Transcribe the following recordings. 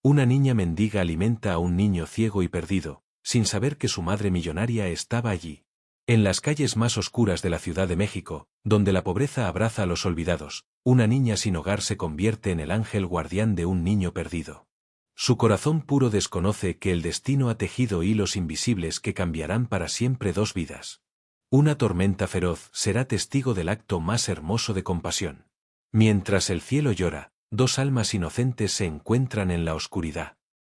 Una niña mendiga alimenta a un niño ciego y perdido, sin saber que su madre millonaria estaba allí. En las calles más oscuras de la Ciudad de México, donde la pobreza abraza a los olvidados, una niña sin hogar se convierte en el ángel guardián de un niño perdido. Su corazón puro desconoce que el destino ha tejido hilos invisibles que cambiarán para siempre dos vidas. Una tormenta feroz será testigo del acto más hermoso de compasión. Mientras el cielo llora, dos almas inocentes se encuentran en la oscuridad.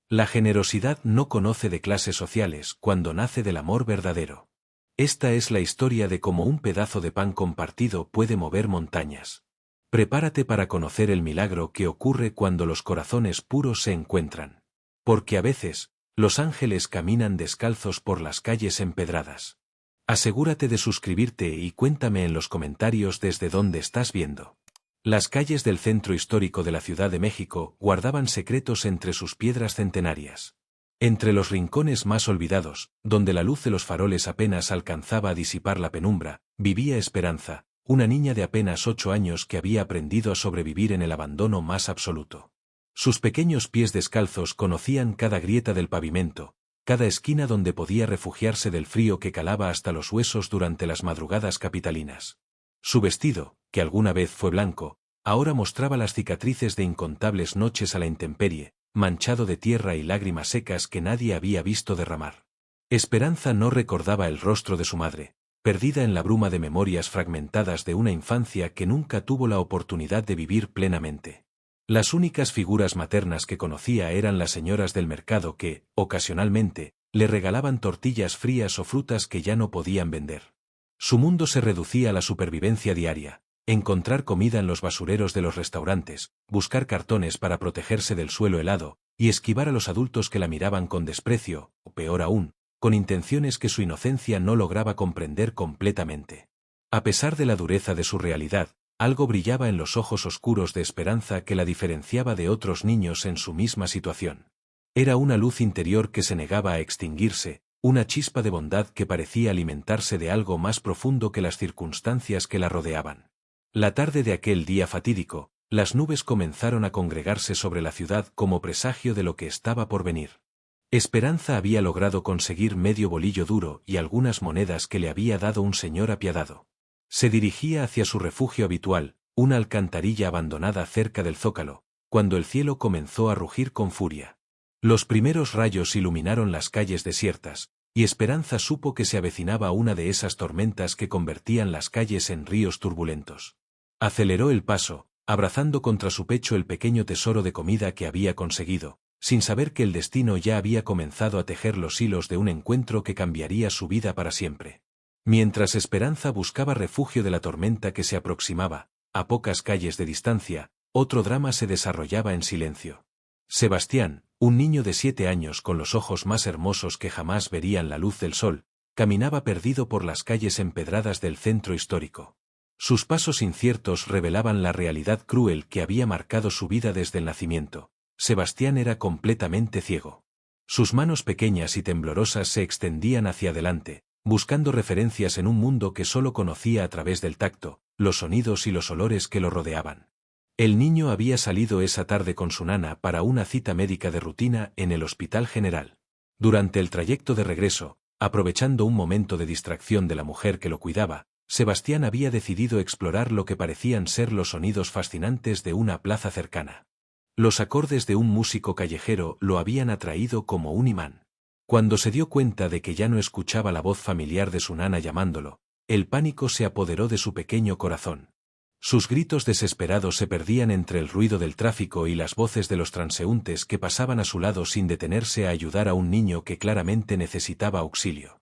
La generosidad no conoce de clases sociales cuando nace del amor verdadero. Esta es la historia de cómo un pedazo de pan compartido puede mover montañas. Prepárate para conocer el milagro que ocurre cuando los corazones puros se encuentran. Porque a veces, los ángeles caminan descalzos por las calles empedradas. Asegúrate de suscribirte y cuéntame en los comentarios desde dónde estás viendo. Las calles del centro histórico de la Ciudad de México guardaban secretos entre sus piedras centenarias. Entre los rincones más olvidados, donde la luz de los faroles apenas alcanzaba a disipar la penumbra, vivía Esperanza, una niña de apenas 8 años que había aprendido a sobrevivir en el abandono más absoluto. Sus pequeños pies descalzos conocían cada grieta del pavimento, cada esquina donde podía refugiarse del frío que calaba hasta los huesos durante las madrugadas capitalinas. Su vestido, que alguna vez fue blanco, ahora mostraba las cicatrices de incontables noches a la intemperie, manchado de tierra y lágrimas secas que nadie había visto derramar. Esperanza no recordaba el rostro de su madre, perdida en la bruma de memorias fragmentadas de una infancia que nunca tuvo la oportunidad de vivir plenamente. Las únicas figuras maternas que conocía eran las señoras del mercado que, ocasionalmente, le regalaban tortillas frías o frutas que ya no podían vender. Su mundo se reducía a la supervivencia diaria, encontrar comida en los basureros de los restaurantes, buscar cartones para protegerse del suelo helado, y esquivar a los adultos que la miraban con desprecio, o peor aún, con intenciones que su inocencia no lograba comprender completamente. A pesar de la dureza de su realidad, algo brillaba en los ojos oscuros de Esperanza que la diferenciaba de otros niños en su misma situación. Era una luz interior que se negaba a extinguirse, una chispa de bondad que parecía alimentarse de algo más profundo que las circunstancias que la rodeaban. La tarde de aquel día fatídico, las nubes comenzaron a congregarse sobre la ciudad como presagio de lo que estaba por venir. Esperanza había logrado conseguir medio bolillo duro y algunas monedas que le había dado un señor apiadado. Se dirigía hacia su refugio habitual, una alcantarilla abandonada cerca del zócalo, cuando el cielo comenzó a rugir con furia. Los primeros rayos iluminaron las calles desiertas, y Esperanza supo que se avecinaba una de esas tormentas que convertían las calles en ríos turbulentos. Aceleró el paso, abrazando contra su pecho el pequeño tesoro de comida que había conseguido, sin saber que el destino ya había comenzado a tejer los hilos de un encuentro que cambiaría su vida para siempre. Mientras Esperanza buscaba refugio de la tormenta que se aproximaba, a pocas calles de distancia, otro drama se desarrollaba en silencio. Sebastián, un niño de 7 años con los ojos más hermosos que jamás verían la luz del sol, caminaba perdido por las calles empedradas del centro histórico. Sus pasos inciertos revelaban la realidad cruel que había marcado su vida desde el nacimiento. Sebastián era completamente ciego. Sus manos pequeñas y temblorosas se extendían hacia adelante, buscando referencias en un mundo que solo conocía a través del tacto, los sonidos y los olores que lo rodeaban. El niño había salido esa tarde con su nana para una cita médica de rutina en el Hospital General. Durante el trayecto de regreso, aprovechando un momento de distracción de la mujer que lo cuidaba, Sebastián había decidido explorar lo que parecían ser los sonidos fascinantes de una plaza cercana. Los acordes de un músico callejero lo habían atraído como un imán. Cuando se dio cuenta de que ya no escuchaba la voz familiar de su nana llamándolo, el pánico se apoderó de su pequeño corazón. Sus gritos desesperados se perdían entre el ruido del tráfico y las voces de los transeúntes que pasaban a su lado sin detenerse a ayudar a un niño que claramente necesitaba auxilio.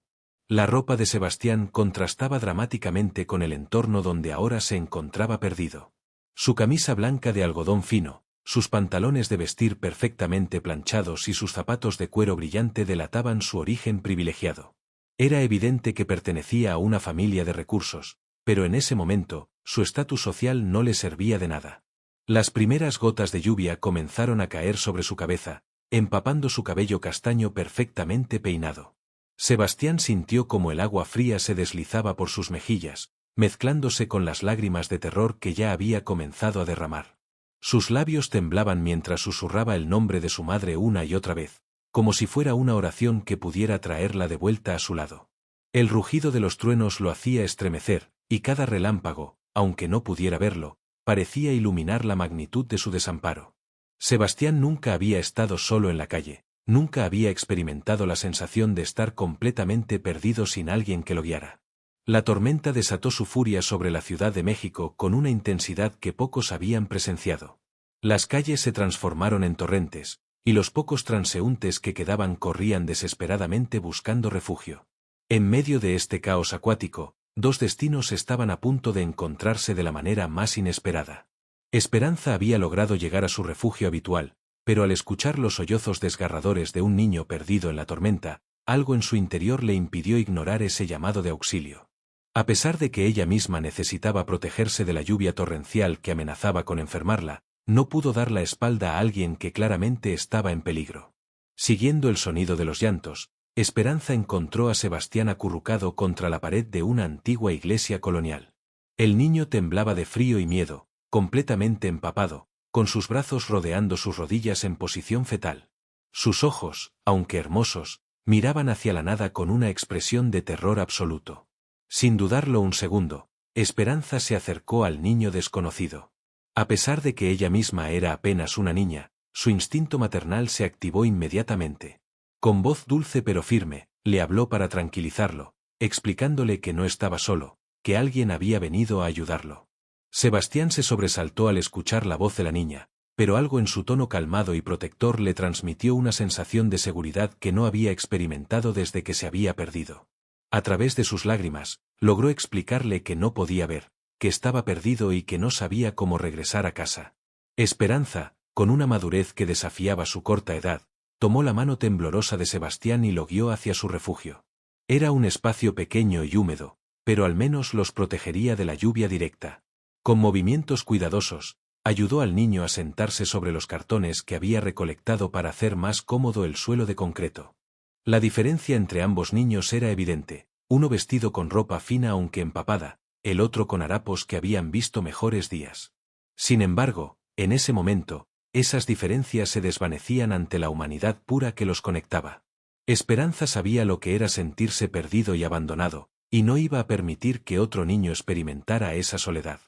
La ropa de Sebastián contrastaba dramáticamente con el entorno donde ahora se encontraba perdido. Su camisa blanca de algodón fino, sus pantalones de vestir perfectamente planchados y sus zapatos de cuero brillante delataban su origen privilegiado. Era evidente que pertenecía a una familia de recursos, pero en ese momento, su estatus social no le servía de nada. Las primeras gotas de lluvia comenzaron a caer sobre su cabeza, empapando su cabello castaño perfectamente peinado. Sebastián sintió como el agua fría se deslizaba por sus mejillas, mezclándose con las lágrimas de terror que ya había comenzado a derramar. Sus labios temblaban mientras susurraba el nombre de su madre una y otra vez, como si fuera una oración que pudiera traerla de vuelta a su lado. El rugido de los truenos lo hacía estremecer, y cada relámpago, aunque no pudiera verlo, parecía iluminar la magnitud de su desamparo. Sebastián nunca había estado solo en la calle, nunca había experimentado la sensación de estar completamente perdido sin alguien que lo guiara. La tormenta desató su furia sobre la Ciudad de México con una intensidad que pocos habían presenciado. Las calles se transformaron en torrentes, y los pocos transeúntes que quedaban corrían desesperadamente buscando refugio. En medio de este caos acuático, dos destinos estaban a punto de encontrarse de la manera más inesperada. Esperanza había logrado llegar a su refugio habitual, pero al escuchar los sollozos desgarradores de un niño perdido en la tormenta, algo en su interior le impidió ignorar ese llamado de auxilio. A pesar de que ella misma necesitaba protegerse de la lluvia torrencial que amenazaba con enfermarla, no pudo dar la espalda a alguien que claramente estaba en peligro. Siguiendo el sonido de los llantos, Esperanza encontró a Sebastián acurrucado contra la pared de una antigua iglesia colonial. El niño temblaba de frío y miedo, completamente empapado, con sus brazos rodeando sus rodillas en posición fetal. Sus ojos, aunque hermosos, miraban hacia la nada con una expresión de terror absoluto. Sin dudarlo un segundo, Esperanza se acercó al niño desconocido. A pesar de que ella misma era apenas una niña, su instinto maternal se activó inmediatamente. Con voz dulce pero firme, le habló para tranquilizarlo, explicándole que no estaba solo, que alguien había venido a ayudarlo. Sebastián se sobresaltó al escuchar la voz de la niña, pero algo en su tono calmado y protector le transmitió una sensación de seguridad que no había experimentado desde que se había perdido. A través de sus lágrimas, logró explicarle que no podía ver, que estaba perdido y que no sabía cómo regresar a casa. Esperanza, con una madurez que desafiaba su corta edad, tomó la mano temblorosa de Sebastián y lo guió hacia su refugio. Era un espacio pequeño y húmedo, pero al menos los protegería de la lluvia directa. Con movimientos cuidadosos, ayudó al niño a sentarse sobre los cartones que había recolectado para hacer más cómodo el suelo de concreto. La diferencia entre ambos niños era evidente, uno vestido con ropa fina aunque empapada, el otro con harapos que habían visto mejores días. Sin embargo, en ese momento, esas diferencias se desvanecían ante la humanidad pura que los conectaba. Esperanza sabía lo que era sentirse perdido y abandonado, y no iba a permitir que otro niño experimentara esa soledad.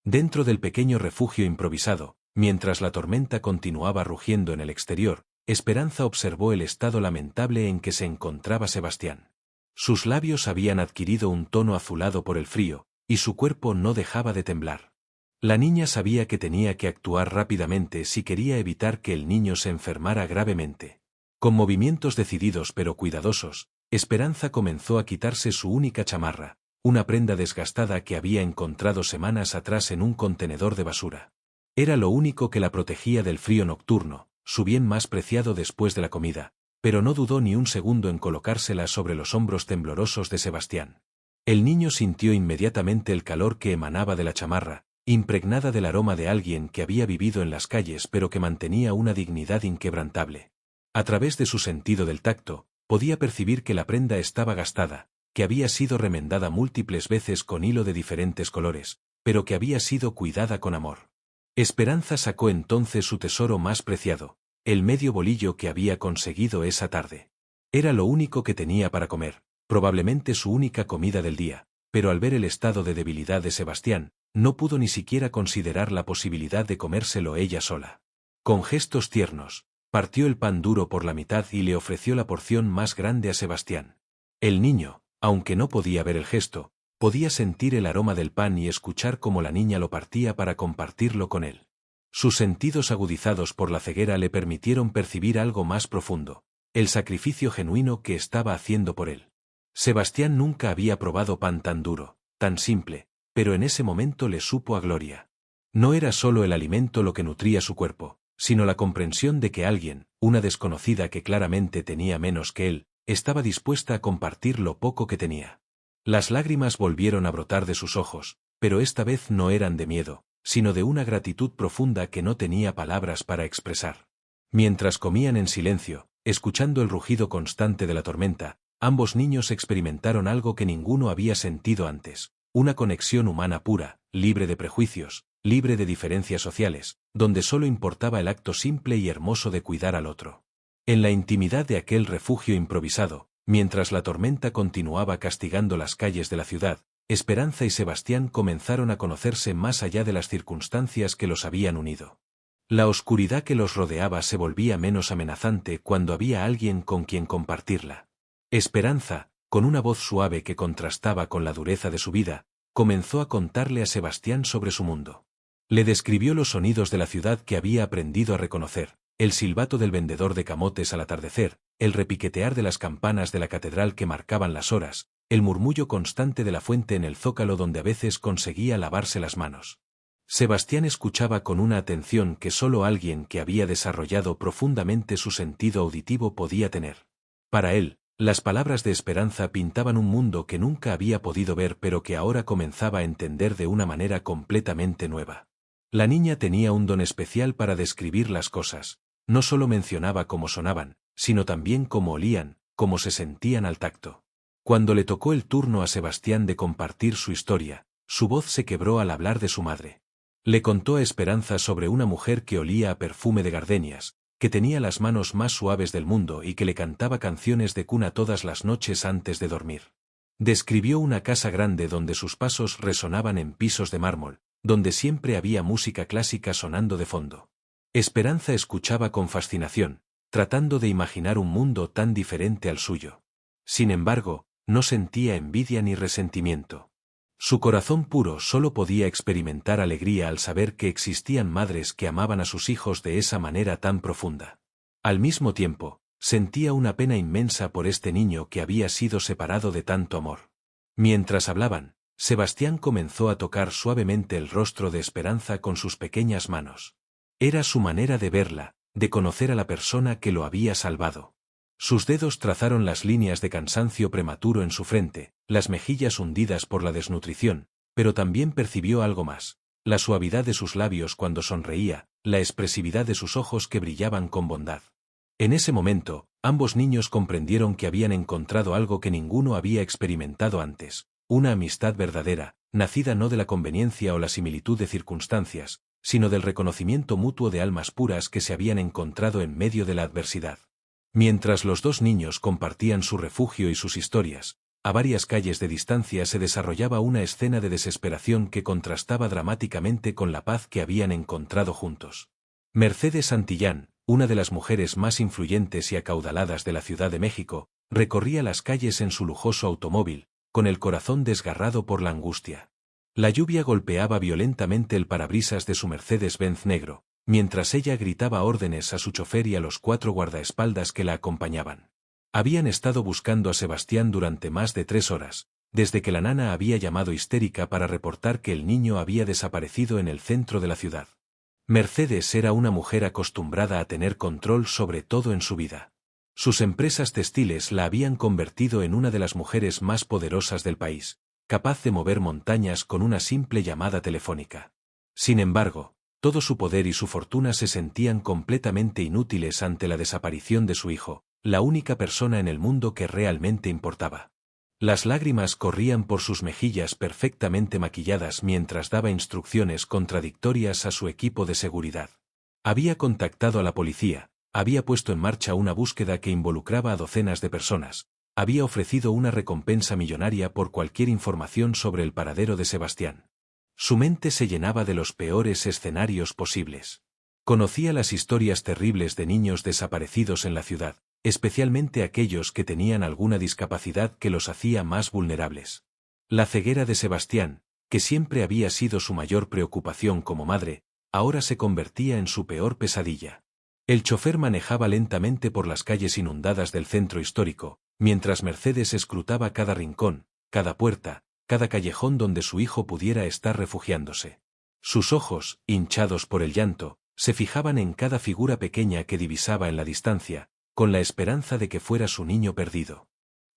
Dentro del pequeño refugio improvisado, mientras la tormenta continuaba rugiendo en el exterior, Esperanza observó el estado lamentable en que se encontraba Sebastián. Sus labios habían adquirido un tono azulado por el frío, y su cuerpo no dejaba de temblar. La niña sabía que tenía que actuar rápidamente si quería evitar que el niño se enfermara gravemente. Con movimientos decididos pero cuidadosos, Esperanza comenzó a quitarse su única chamarra, una prenda desgastada que había encontrado semanas atrás en un contenedor de basura. Era lo único que la protegía del frío nocturno, su bien más preciado después de la comida, pero no dudó ni un segundo en colocársela sobre los hombros temblorosos de Sebastián. El niño sintió inmediatamente el calor que emanaba de la chamarra, impregnada del aroma de alguien que había vivido en las calles pero que mantenía una dignidad inquebrantable. A través de su sentido del tacto, podía percibir que la prenda estaba gastada, que había sido remendada múltiples veces con hilo de diferentes colores, pero que había sido cuidada con amor. Esperanza sacó entonces su tesoro más preciado, el medio bolillo que había conseguido esa tarde. Era lo único que tenía para comer, probablemente su única comida del día, pero al ver el estado de debilidad de Sebastián, no pudo ni siquiera considerar la posibilidad de comérselo ella sola. Con gestos tiernos, partió el pan duro por la mitad y le ofreció la porción más grande a Sebastián. El niño, aunque no podía ver el gesto, podía sentir el aroma del pan y escuchar cómo la niña lo partía para compartirlo con él. Sus sentidos agudizados por la ceguera le permitieron percibir algo más profundo, el sacrificio genuino que estaba haciendo por él. Sebastián nunca había probado pan tan duro, tan simple, pero en ese momento le supo a gloria. No era solo el alimento lo que nutría su cuerpo, sino la comprensión de que alguien, una desconocida que claramente tenía menos que él, estaba dispuesta a compartir lo poco que tenía. Las lágrimas volvieron a brotar de sus ojos, pero esta vez no eran de miedo, sino de una gratitud profunda que no tenía palabras para expresar. Mientras comían en silencio, escuchando el rugido constante de la tormenta, ambos niños experimentaron algo que ninguno había sentido antes, una conexión humana pura, libre de prejuicios, libre de diferencias sociales, donde solo importaba el acto simple y hermoso de cuidar al otro. En la intimidad de aquel refugio improvisado, mientras la tormenta continuaba castigando las calles de la ciudad, Esperanza y Sebastián comenzaron a conocerse más allá de las circunstancias que los habían unido. La oscuridad que los rodeaba se volvía menos amenazante cuando había alguien con quien compartirla. Esperanza, con una voz suave que contrastaba con la dureza de su vida, comenzó a contarle a Sebastián sobre su mundo. Le describió los sonidos de la ciudad que había aprendido a reconocer, el silbato del vendedor de camotes al atardecer, el repiquetear de las campanas de la catedral que marcaban las horas, el murmullo constante de la fuente en el zócalo donde a veces conseguía lavarse las manos. Sebastián escuchaba con una atención que solo alguien que había desarrollado profundamente su sentido auditivo podía tener. Para él, las palabras de Esperanza pintaban un mundo que nunca había podido ver pero que ahora comenzaba a entender de una manera completamente nueva. La niña tenía un don especial para describir las cosas, no solo mencionaba cómo sonaban, sino también cómo olían, cómo se sentían al tacto. Cuando le tocó el turno a Sebastián de compartir su historia, su voz se quebró al hablar de su madre. Le contó a Esperanza sobre una mujer que olía a perfume de gardenias, que tenía las manos más suaves del mundo y que le cantaba canciones de cuna todas las noches antes de dormir. Describió una casa grande donde sus pasos resonaban en pisos de mármol, donde siempre había música clásica sonando de fondo. Esperanza escuchaba con fascinación, tratando de imaginar un mundo tan diferente al suyo. Sin embargo, no sentía envidia ni resentimiento. Su corazón puro solo podía experimentar alegría al saber que existían madres que amaban a sus hijos de esa manera tan profunda. Al mismo tiempo, sentía una pena inmensa por este niño que había sido separado de tanto amor. Mientras hablaban, Sebastián comenzó a tocar suavemente el rostro de Esperanza con sus pequeñas manos. Era su manera de verla, de conocer a la persona que lo había salvado. Sus dedos trazaron las líneas de cansancio prematuro en su frente, las mejillas hundidas por la desnutrición, pero también percibió algo más, la suavidad de sus labios cuando sonreía, la expresividad de sus ojos que brillaban con bondad. En ese momento, ambos niños comprendieron que habían encontrado algo que ninguno había experimentado antes, una amistad verdadera, nacida no de la conveniencia o la similitud de circunstancias, sino del reconocimiento mutuo de almas puras que se habían encontrado en medio de la adversidad. Mientras los dos niños compartían su refugio y sus historias, a varias calles de distancia se desarrollaba una escena de desesperación que contrastaba dramáticamente con la paz que habían encontrado juntos. Mercedes Santillán, una de las mujeres más influyentes y acaudaladas de la Ciudad de México, recorría las calles en su lujoso automóvil, con el corazón desgarrado por la angustia. La lluvia golpeaba violentamente el parabrisas de su Mercedes-Benz negro, mientras ella gritaba órdenes a su chofer y a los 4 guardaespaldas que la acompañaban. Habían estado buscando a Sebastián durante más de 3 horas, desde que la nana había llamado histérica para reportar que el niño había desaparecido en el centro de la ciudad. Mercedes era una mujer acostumbrada a tener control sobre todo en su vida. Sus empresas textiles la habían convertido en una de las mujeres más poderosas del país, capaz de mover montañas con una simple llamada telefónica. Sin embargo, todo su poder y su fortuna se sentían completamente inútiles ante la desaparición de su hijo, la única persona en el mundo que realmente importaba. Las lágrimas corrían por sus mejillas perfectamente maquilladas mientras daba instrucciones contradictorias a su equipo de seguridad. Había contactado a la policía, había puesto en marcha una búsqueda que involucraba a docenas de personas, había ofrecido una recompensa millonaria por cualquier información sobre el paradero de Sebastián. Su mente se llenaba de los peores escenarios posibles. Conocía las historias terribles de niños desaparecidos en la ciudad, especialmente aquellos que tenían alguna discapacidad que los hacía más vulnerables. La ceguera de Sebastián, que siempre había sido su mayor preocupación como madre, ahora se convertía en su peor pesadilla. El chofer manejaba lentamente por las calles inundadas del centro histórico, mientras Mercedes escrutaba cada rincón, cada puerta, cada callejón donde su hijo pudiera estar refugiándose. Sus ojos, hinchados por el llanto, se fijaban en cada figura pequeña que divisaba en la distancia, con la esperanza de que fuera su niño perdido.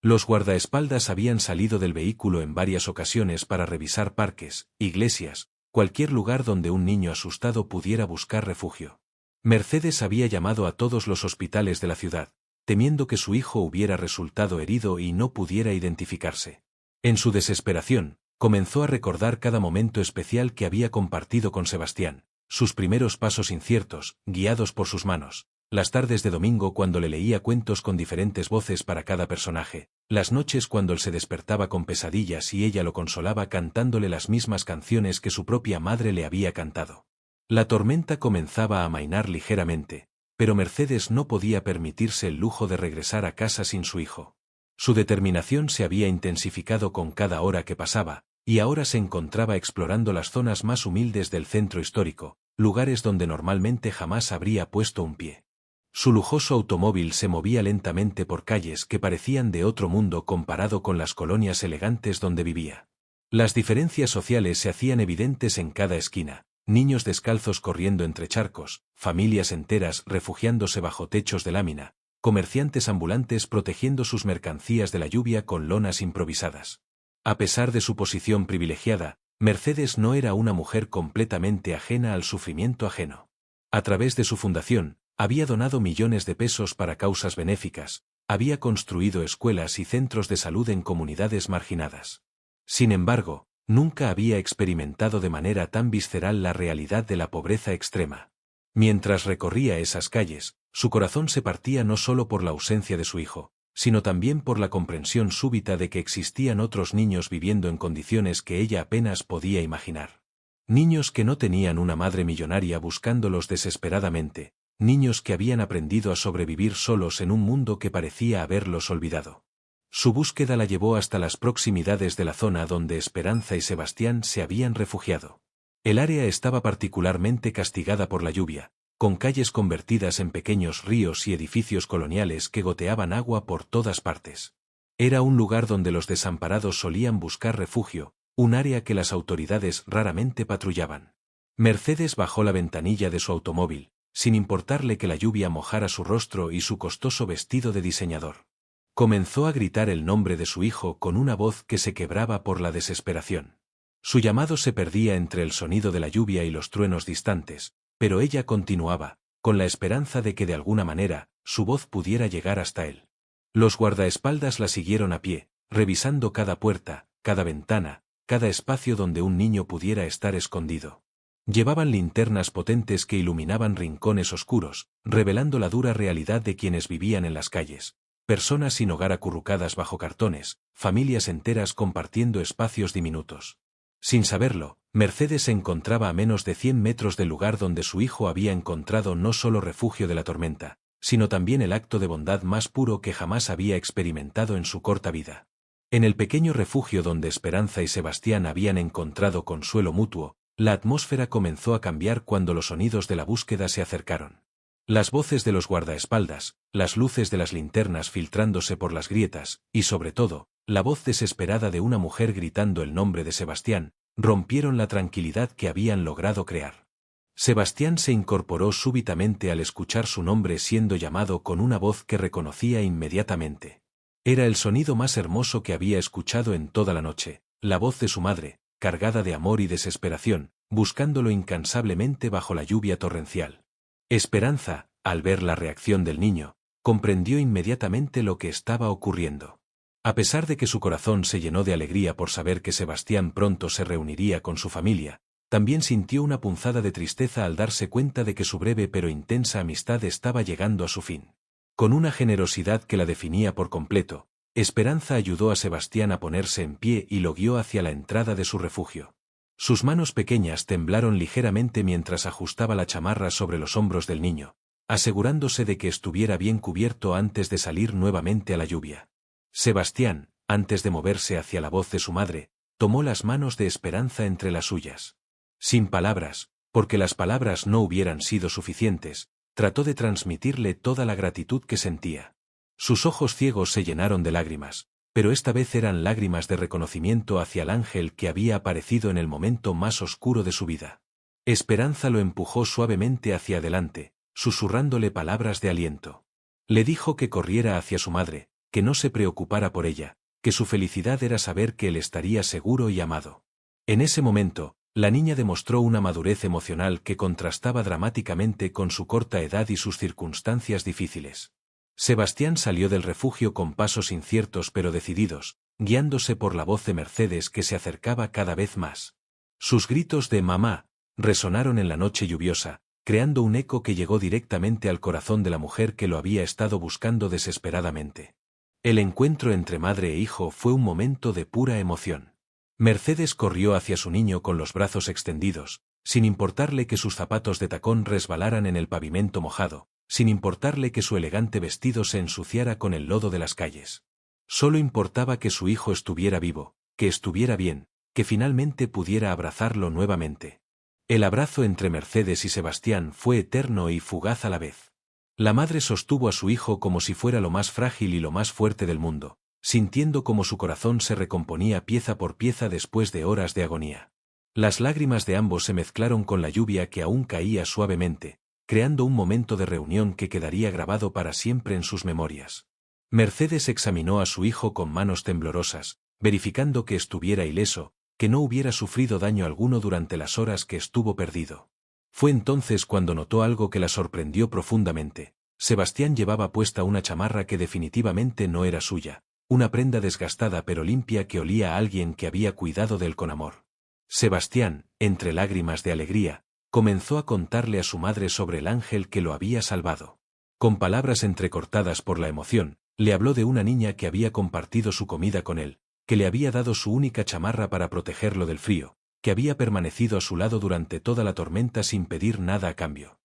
Los guardaespaldas habían salido del vehículo en varias ocasiones para revisar parques, iglesias, cualquier lugar donde un niño asustado pudiera buscar refugio. Mercedes había llamado a todos los hospitales de la ciudad, temiendo que su hijo hubiera resultado herido y no pudiera identificarse. En su desesperación, comenzó a recordar cada momento especial que había compartido con Sebastián, sus primeros pasos inciertos, guiados por sus manos, las tardes de domingo cuando le leía cuentos con diferentes voces para cada personaje, las noches cuando él se despertaba con pesadillas y ella lo consolaba cantándole las mismas canciones que su propia madre le había cantado. La tormenta comenzaba a amainar ligeramente, pero Mercedes no podía permitirse el lujo de regresar a casa sin su hijo. Su determinación se había intensificado con cada hora que pasaba, y ahora se encontraba explorando las zonas más humildes del centro histórico, lugares donde normalmente jamás habría puesto un pie. Su lujoso automóvil se movía lentamente por calles que parecían de otro mundo comparado con las colonias elegantes donde vivía. Las diferencias sociales se hacían evidentes en cada esquina, niños descalzos corriendo entre charcos, familias enteras refugiándose bajo techos de lámina, comerciantes ambulantes protegiendo sus mercancías de la lluvia con lonas improvisadas. A pesar de su posición privilegiada, Mercedes no era una mujer completamente ajena al sufrimiento ajeno. A través de su fundación, había donado millones de pesos para causas benéficas, había construido escuelas y centros de salud en comunidades marginadas. Sin embargo, nunca había experimentado de manera tan visceral la realidad de la pobreza extrema. Mientras recorría esas calles, su corazón se partía no solo por la ausencia de su hijo, sino también por la comprensión súbita de que existían otros niños viviendo en condiciones que ella apenas podía imaginar. Niños que no tenían una madre millonaria buscándolos desesperadamente, niños que habían aprendido a sobrevivir solos en un mundo que parecía haberlos olvidado. Su búsqueda la llevó hasta las proximidades de la zona donde Esperanza y Sebastián se habían refugiado. El área estaba particularmente castigada por la lluvia, con calles convertidas en pequeños ríos y edificios coloniales que goteaban agua por todas partes. Era un lugar donde los desamparados solían buscar refugio, un área que las autoridades raramente patrullaban. Mercedes bajó la ventanilla de su automóvil, sin importarle que la lluvia mojara su rostro y su costoso vestido de diseñador. Comenzó a gritar el nombre de su hijo con una voz que se quebraba por la desesperación. Su llamado se perdía entre el sonido de la lluvia y los truenos distantes, pero ella continuaba, con la esperanza de que de alguna manera, su voz pudiera llegar hasta él. Los guardaespaldas la siguieron a pie, revisando cada puerta, cada ventana, cada espacio donde un niño pudiera estar escondido. Llevaban linternas potentes que iluminaban rincones oscuros, revelando la dura realidad de quienes vivían en las calles. Personas sin hogar acurrucadas bajo cartones, familias enteras compartiendo espacios diminutos. Sin saberlo, Mercedes se encontraba a menos de 100 metros del lugar donde su hijo había encontrado no solo refugio de la tormenta, sino también el acto de bondad más puro que jamás había experimentado en su corta vida. En el pequeño refugio donde Esperanza y Sebastián habían encontrado consuelo mutuo, la atmósfera comenzó a cambiar cuando los sonidos de la búsqueda se acercaron. Las voces de los guardaespaldas, las luces de las linternas filtrándose por las grietas, y sobre todo, la voz desesperada de una mujer gritando el nombre de Sebastián, rompieron la tranquilidad que habían logrado crear. Sebastián se incorporó súbitamente al escuchar su nombre siendo llamado con una voz que reconocía inmediatamente. Era el sonido más hermoso que había escuchado en toda la noche, la voz de su madre, cargada de amor y desesperación, buscándolo incansablemente bajo la lluvia torrencial. Esperanza, al ver la reacción del niño, comprendió inmediatamente lo que estaba ocurriendo. A pesar de que su corazón se llenó de alegría por saber que Sebastián pronto se reuniría con su familia, también sintió una punzada de tristeza al darse cuenta de que su breve pero intensa amistad estaba llegando a su fin. Con una generosidad que la definía por completo, Esperanza ayudó a Sebastián a ponerse en pie y lo guió hacia la entrada de su refugio. Sus manos pequeñas temblaron ligeramente mientras ajustaba la chamarra sobre los hombros del niño, asegurándose de que estuviera bien cubierto antes de salir nuevamente a la lluvia. Sebastián, antes de moverse hacia la voz de su madre, tomó las manos de Esperanza entre las suyas. Sin palabras, porque las palabras no hubieran sido suficientes, trató de transmitirle toda la gratitud que sentía. Sus ojos ciegos se llenaron de lágrimas, pero esta vez eran lágrimas de reconocimiento hacia el ángel que había aparecido en el momento más oscuro de su vida. Esperanza lo empujó suavemente hacia adelante, susurrándole palabras de aliento. Le dijo que corriera hacia su madre, que no se preocupara por ella, que su felicidad era saber que él estaría seguro y amado. En ese momento, la niña demostró una madurez emocional que contrastaba dramáticamente con su corta edad y sus circunstancias difíciles. Sebastián salió del refugio con pasos inciertos pero decididos, guiándose por la voz de Mercedes que se acercaba cada vez más. Sus gritos de «mamá» resonaron en la noche lluviosa, creando un eco que llegó directamente al corazón de la mujer que lo había estado buscando desesperadamente. El encuentro entre madre e hijo fue un momento de pura emoción. Mercedes corrió hacia su niño con los brazos extendidos, sin importarle que sus zapatos de tacón resbalaran en el pavimento mojado, sin importarle que su elegante vestido se ensuciara con el lodo de las calles. Solo importaba que su hijo estuviera vivo, que estuviera bien, que finalmente pudiera abrazarlo nuevamente. El abrazo entre Mercedes y Sebastián fue eterno y fugaz a la vez. La madre sostuvo a su hijo como si fuera lo más frágil y lo más fuerte del mundo, sintiendo cómo su corazón se recomponía pieza por pieza después de horas de agonía. Las lágrimas de ambos se mezclaron con la lluvia que aún caía suavemente, creando un momento de reunión que quedaría grabado para siempre en sus memorias. Mercedes examinó a su hijo con manos temblorosas, verificando que estuviera ileso, que no hubiera sufrido daño alguno durante las horas que estuvo perdido. Fue entonces cuando notó algo que la sorprendió profundamente. Sebastián llevaba puesta una chamarra que definitivamente no era suya, una prenda desgastada pero limpia que olía a alguien que había cuidado de él con amor. Sebastián, entre lágrimas de alegría, comenzó a contarle a su madre sobre el ángel que lo había salvado. Con palabras entrecortadas por la emoción, le habló de una niña que había compartido su comida con él, que le había dado su única chamarra para protegerlo del frío, que había permanecido a su lado durante toda la tormenta sin pedir nada a cambio.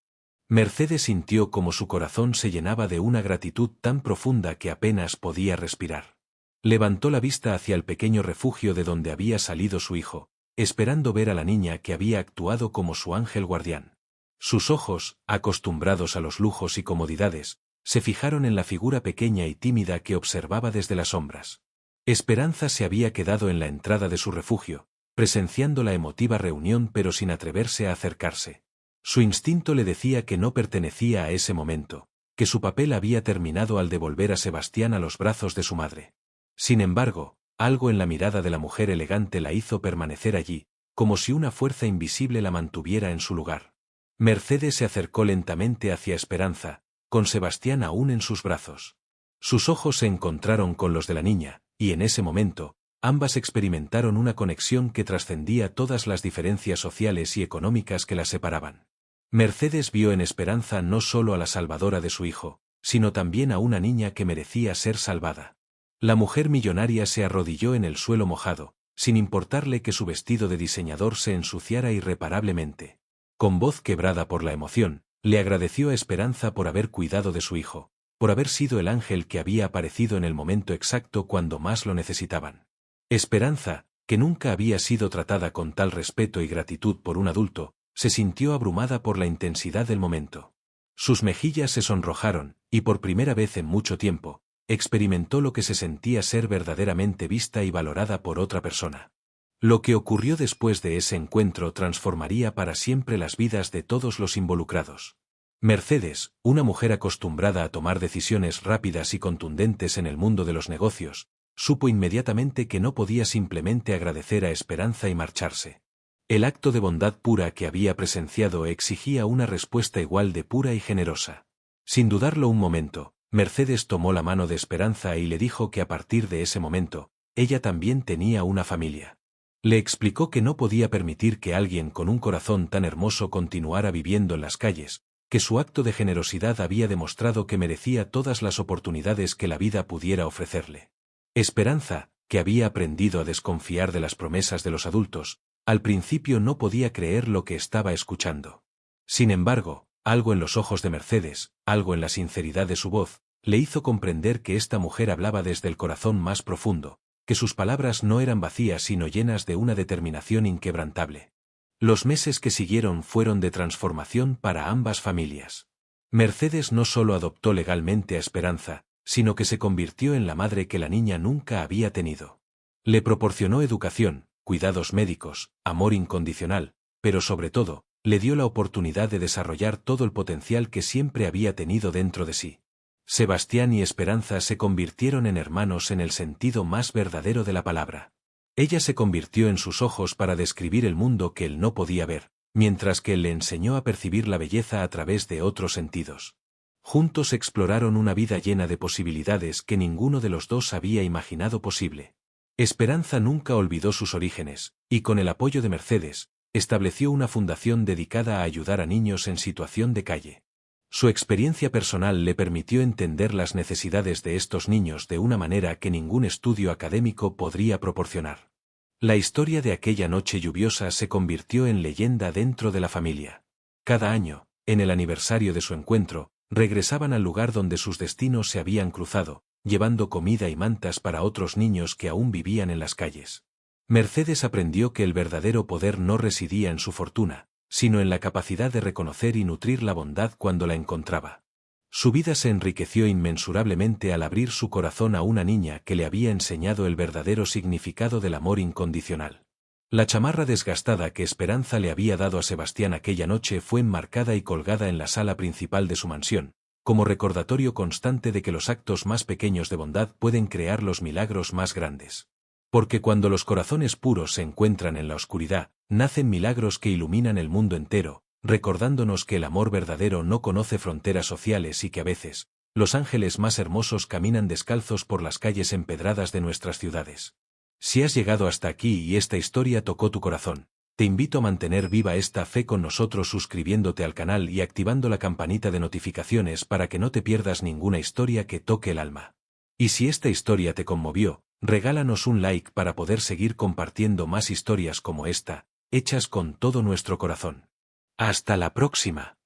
Mercedes sintió como su corazón se llenaba de una gratitud tan profunda que apenas podía respirar. Levantó la vista hacia el pequeño refugio de donde había salido su hijo, esperando ver a la niña que había actuado como su ángel guardián. Sus ojos, acostumbrados a los lujos y comodidades, se fijaron en la figura pequeña y tímida que observaba desde las sombras. Esperanza se había quedado en la entrada de su refugio, presenciando la emotiva reunión pero sin atreverse a acercarse. Su instinto le decía que no pertenecía a ese momento, que su papel había terminado al devolver a Sebastián a los brazos de su madre. Sin embargo, algo en la mirada de la mujer elegante la hizo permanecer allí, como si una fuerza invisible la mantuviera en su lugar. Mercedes se acercó lentamente hacia Esperanza, con Sebastián aún en sus brazos. Sus ojos se encontraron con los de la niña, y en ese momento, ambas experimentaron una conexión que trascendía todas las diferencias sociales y económicas que las separaban. Mercedes vio en Esperanza no solo a la salvadora de su hijo, sino también a una niña que merecía ser salvada. La mujer millonaria se arrodilló en el suelo mojado, sin importarle que su vestido de diseñador se ensuciara irreparablemente. Con voz quebrada por la emoción, le agradeció a Esperanza por haber cuidado de su hijo, por haber sido el ángel que había aparecido en el momento exacto cuando más lo necesitaban. Esperanza, que nunca había sido tratada con tal respeto y gratitud por un adulto, se sintió abrumada por la intensidad del momento. Sus mejillas se sonrojaron, y por primera vez en mucho tiempo, experimentó lo que se sentía ser verdaderamente vista y valorada por otra persona. Lo que ocurrió después de ese encuentro transformaría para siempre las vidas de todos los involucrados. Mercedes, una mujer acostumbrada a tomar decisiones rápidas y contundentes en el mundo de los negocios, supo inmediatamente que no podía simplemente agradecer a Esperanza y marcharse. El acto de bondad pura que había presenciado exigía una respuesta igual de pura y generosa. Sin dudarlo un momento, Mercedes tomó la mano de Esperanza y le dijo que a partir de ese momento, ella también tenía una familia. Le explicó que no podía permitir que alguien con un corazón tan hermoso continuara viviendo en las calles, que su acto de generosidad había demostrado que merecía todas las oportunidades que la vida pudiera ofrecerle. Esperanza, que había aprendido a desconfiar de las promesas de los adultos, al principio no podía creer lo que estaba escuchando. Sin embargo, algo en los ojos de Mercedes, algo en la sinceridad de su voz, le hizo comprender que esta mujer hablaba desde el corazón más profundo, que sus palabras no eran vacías sino llenas de una determinación inquebrantable. Los meses que siguieron fueron de transformación para ambas familias. Mercedes no solo adoptó legalmente a Esperanza, sino que se convirtió en la madre que la niña nunca había tenido. Le proporcionó educación, cuidados médicos, amor incondicional, pero sobre todo, le dio la oportunidad de desarrollar todo el potencial que siempre había tenido dentro de sí. Sebastián y Esperanza se convirtieron en hermanos en el sentido más verdadero de la palabra. Ella se convirtió en sus ojos para describir el mundo que él no podía ver, mientras que él le enseñó a percibir la belleza a través de otros sentidos. Juntos exploraron una vida llena de posibilidades que ninguno de los dos había imaginado posible. Esperanza nunca olvidó sus orígenes, y con el apoyo de Mercedes, estableció una fundación dedicada a ayudar a niños en situación de calle. Su experiencia personal le permitió entender las necesidades de estos niños de una manera que ningún estudio académico podría proporcionar. La historia de aquella noche lluviosa se convirtió en leyenda dentro de la familia. Cada año, en el aniversario de su encuentro, regresaban al lugar donde sus destinos se habían cruzado, llevando comida y mantas para otros niños que aún vivían en las calles. Mercedes aprendió que el verdadero poder no residía en su fortuna, sino en la capacidad de reconocer y nutrir la bondad cuando la encontraba. Su vida se enriqueció inmensurablemente al abrir su corazón a una niña que le había enseñado el verdadero significado del amor incondicional. La chamarra desgastada que Esperanza le había dado a Sebastián aquella noche fue enmarcada y colgada en la sala principal de su mansión, como recordatorio constante de que los actos más pequeños de bondad pueden crear los milagros más grandes. Porque cuando los corazones puros se encuentran en la oscuridad, nacen milagros que iluminan el mundo entero, recordándonos que el amor verdadero no conoce fronteras sociales y que a veces, los ángeles más hermosos caminan descalzos por las calles empedradas de nuestras ciudades. Si has llegado hasta aquí y esta historia tocó tu corazón, te invito a mantener viva esta fe con nosotros suscribiéndote al canal y activando la campanita de notificaciones para que no te pierdas ninguna historia que toque el alma. Y si esta historia te conmovió, regálanos un like para poder seguir compartiendo más historias como esta, hechas con todo nuestro corazón. ¡Hasta la próxima!